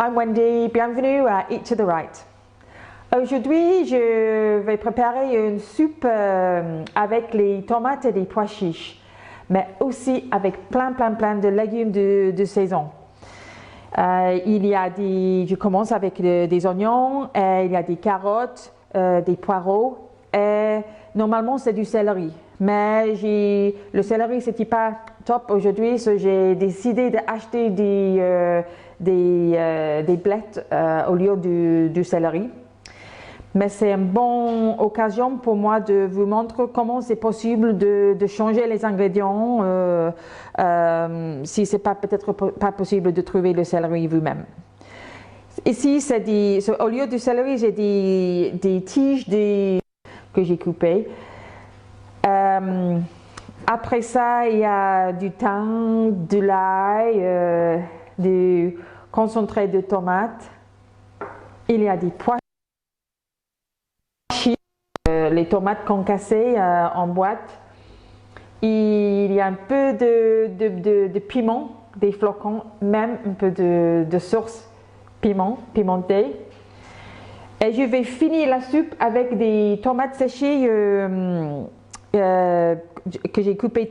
I'm Wendy, bienvenue à Eat to the Right. Aujourd'hui, je vais préparer une soupe avec les tomates et des pois chiches, mais aussi avec plein de légumes de saison. Je commence avec des oignons, il y a des carottes, des poireaux et normalement c'est du céleri. Mais le céleri c'était pas top aujourd'hui, so j'ai décidé d'acheter des blettes au lieu du céleri. Mais c'est une bonne occasion pour moi de vous montrer comment c'est possible de changer les ingrédients si c'est peut-être pas possible de trouver le céleri vous-même. Ici, au lieu du céleri, j'ai des tiges que j'ai coupées. Après ça, il y a du thym, de l'ail, du concentré de tomates. Il y a des pois chiches, les tomates concassées en boîte. Il y a un peu de piment, des flocons, même un peu de sauce pimentée. Et je vais finir la soupe avec des tomates séchées que j'ai coupées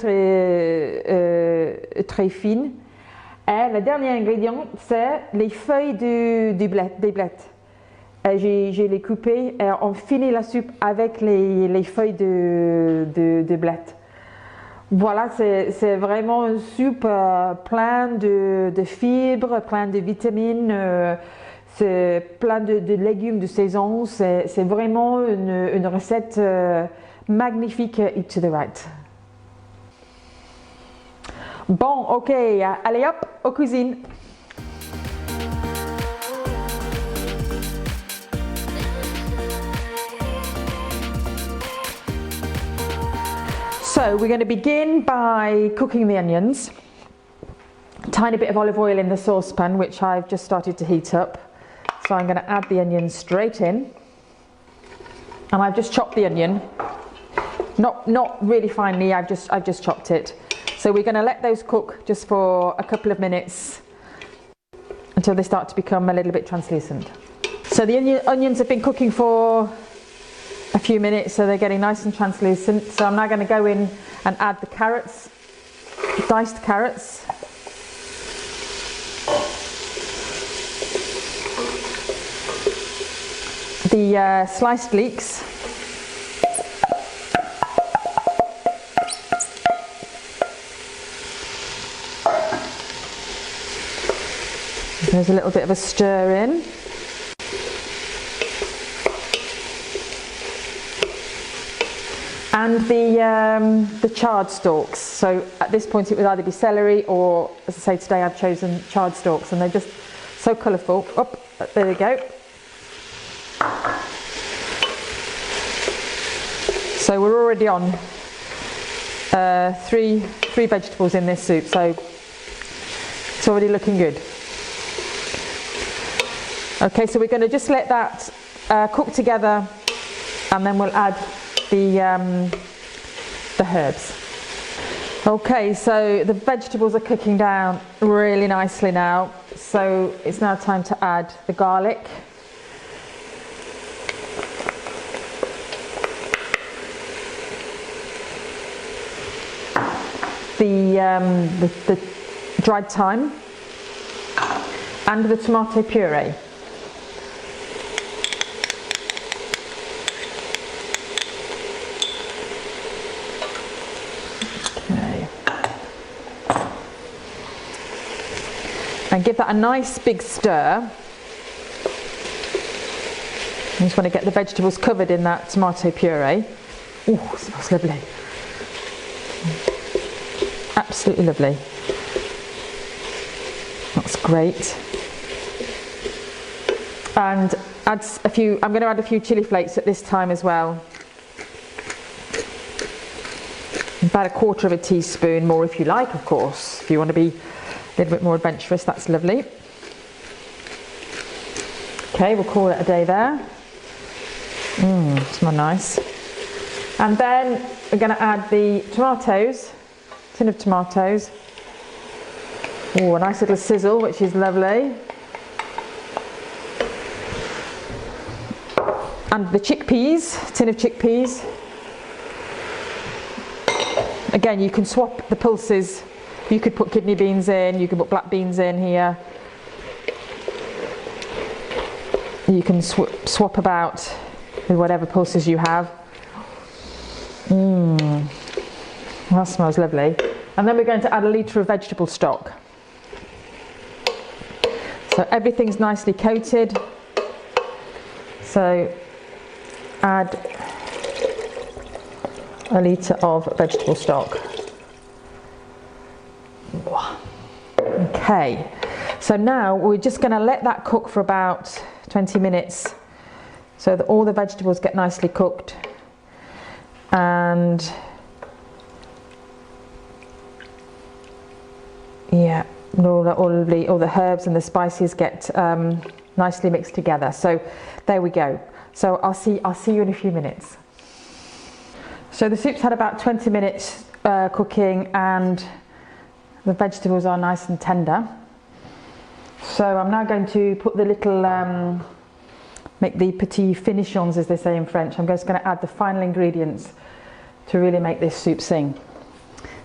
très fines. Et le dernier ingrédient, c'est les feuilles des blettes. Je les coupées et on finit la soupe avec les feuilles de blettes. Voilà, c'est vraiment une soupe pleine de fibres, pleine de vitamines, c'est plein de légumes de saison. C'est vraiment une recette magnifique, Eat to the Right. Bon, ok, allez hop, aux cuisines. So we're going to begin by cooking the onions. A tiny bit of olive oil in the saucepan, which I've just started to heat up. So I'm going to add the onions straight in. And I've just chopped the onion. Not really finely, I've just chopped it. So we're going to let those cook just for a couple of minutes until they start to become a little bit translucent. So the onions have been cooking for a few minutes, so they're getting nice and translucent. So I'm now going to go in and add the carrots, diced carrots. The sliced leeks. There's a little bit of a stir in. And the chard stalks. So at this point it would either be celery or, as I say, today I've chosen chard stalks, and they're just so colourful. Oh, there we go. So we're already on three vegetables in this soup, so it's already looking good. Okay, so we're going to just let that cook together, and then we'll add the herbs. Okay, so the vegetables are cooking down really nicely now, so it's now time to add the garlic. The dried thyme and the tomato puree. Okay. And give that a nice big stir. I just want to get the vegetables covered in that tomato puree. Oh, it smells lovely. Absolutely lovely. That's great. And I'm going to add a few chili flakes at this time as well. About 1/4 teaspoon, more if you like, of course. If you want to be a little bit more adventurous, that's lovely. Okay, we'll call it a day there. Smells nice. And then we're going to add the tomatoes. Tin of tomatoes. Oh, a nice little sizzle, which is lovely. And the chickpeas, tin of chickpeas. Again, you can swap the pulses. You could put kidney beans in, you can put black beans in here. You can swap about with whatever pulses you have. That smells lovely. And then we're going to add a litre of vegetable stock. So everything's nicely coated. So add a litre of vegetable stock. Okay, so now we're just going to let that cook for about 20 minutes so that all the vegetables get nicely cooked and yeah, all the herbs and the spices get nicely mixed together. So there we go. So I'll see you in a few minutes. So the soup's had about 20 minutes cooking and the vegetables are nice and tender. So I'm now going to put the little, make the petit finitions as they say in French. I'm just going to add the final ingredients to really make this soup sing.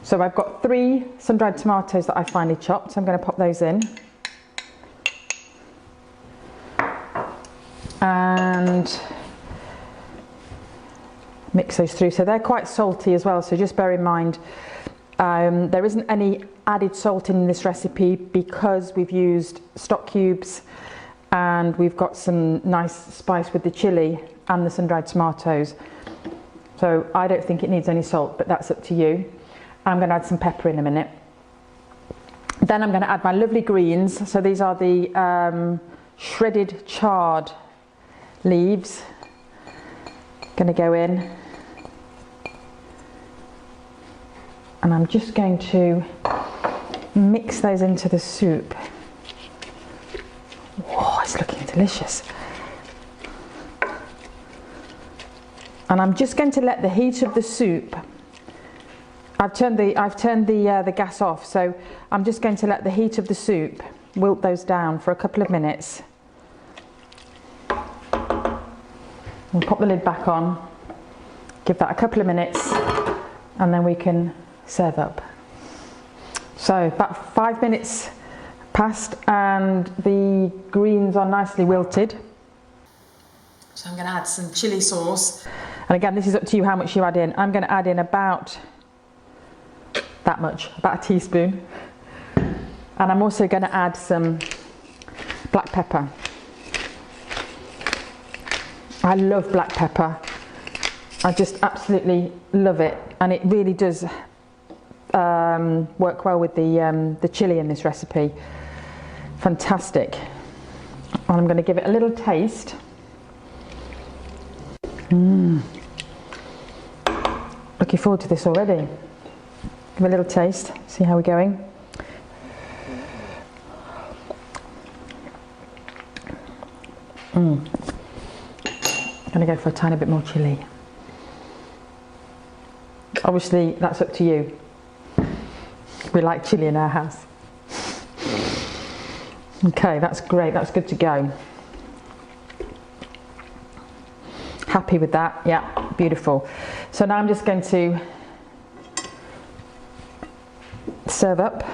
So I've got 3 sun-dried tomatoes that I finely chopped, so I'm going to pop those in. And mix those through. So they're quite salty as well, so just bear in mind there isn't any added salt in this recipe because we've used stock cubes and we've got some nice spice with the chilli and the sun-dried tomatoes. So I don't think it needs any salt, but that's up to you. I'm going to add some pepper in a minute. Then I'm going to add my lovely greens. So these are the shredded chard leaves. Going to go in. And I'm just going to mix those into the soup. Oh, it's looking delicious. And I'm just going to let the heat of the soup, I've turned the gas off, so I'm just going to let the heat of the soup wilt those down for a couple of minutes. We'll pop the lid back on, give that a couple of minutes, and then we can serve up. So about 5 minutes passed and the greens are nicely wilted. So I'm going to add some chilli sauce. And again, this is up to you how much you add in. I'm going to add in about that much, about a teaspoon. And I'm also going to add some black pepper. I love black pepper. I just absolutely love it. And it really does work well with the chilli in this recipe. Fantastic. And I'm going to give it a little taste. Looking forward to this already. Give it a little taste, see how we're going. I'm going to go for a tiny bit more chilli. Obviously, that's up to you. We like chilli in our house. Okay, that's great, that's good to go. Happy with that, yeah, beautiful. So now I'm just going to serve up,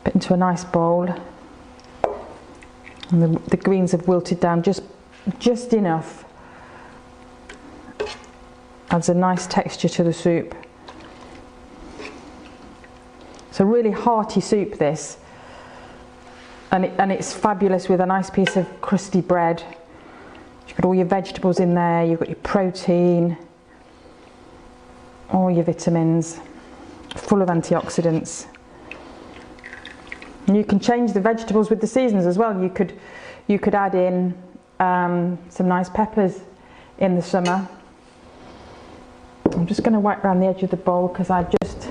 put into a nice bowl. And the greens have wilted down just enough. Adds a nice texture to the soup. It's a really hearty soup, this. And it's fabulous with a nice piece of crusty bread. You've got all your vegetables in there, you've got your protein, all your vitamins, full of antioxidants. And you can change the vegetables with the seasons as well. You could add in some nice peppers in the summer. I'm just going to wipe around the edge of the bowl because I just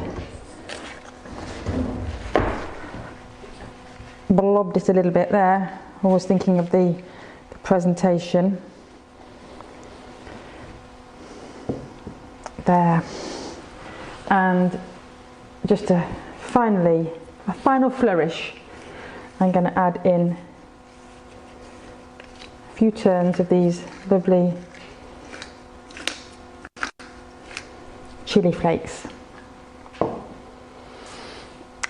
blobbed it a little bit there. Always thinking of the presentation. There. And just a final flourish, I'm going to add in a few turns of these lovely chili flakes.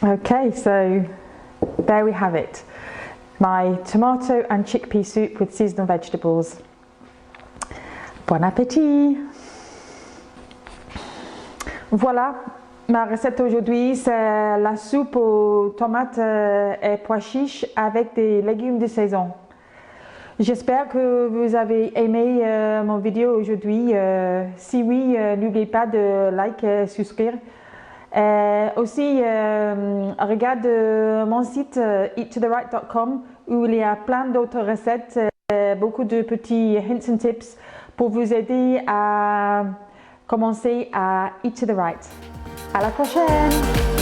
Okay, so there we have it. My tomato and chickpea soup with seasonal vegetables. Bon appétit! Voilà, ma recette aujourd'hui, c'est la soupe aux tomates et pois chiches avec des légumes de saison. J'espère que vous avez aimé mon vidéo aujourd'hui. Si oui, n'oubliez pas de liker et souscrire. Aussi, regarde mon site eattotheright.com où il y a plein d'autres recettes, beaucoup de petits hints and tips pour vous aider à commencer à eat to the right. À la prochaine!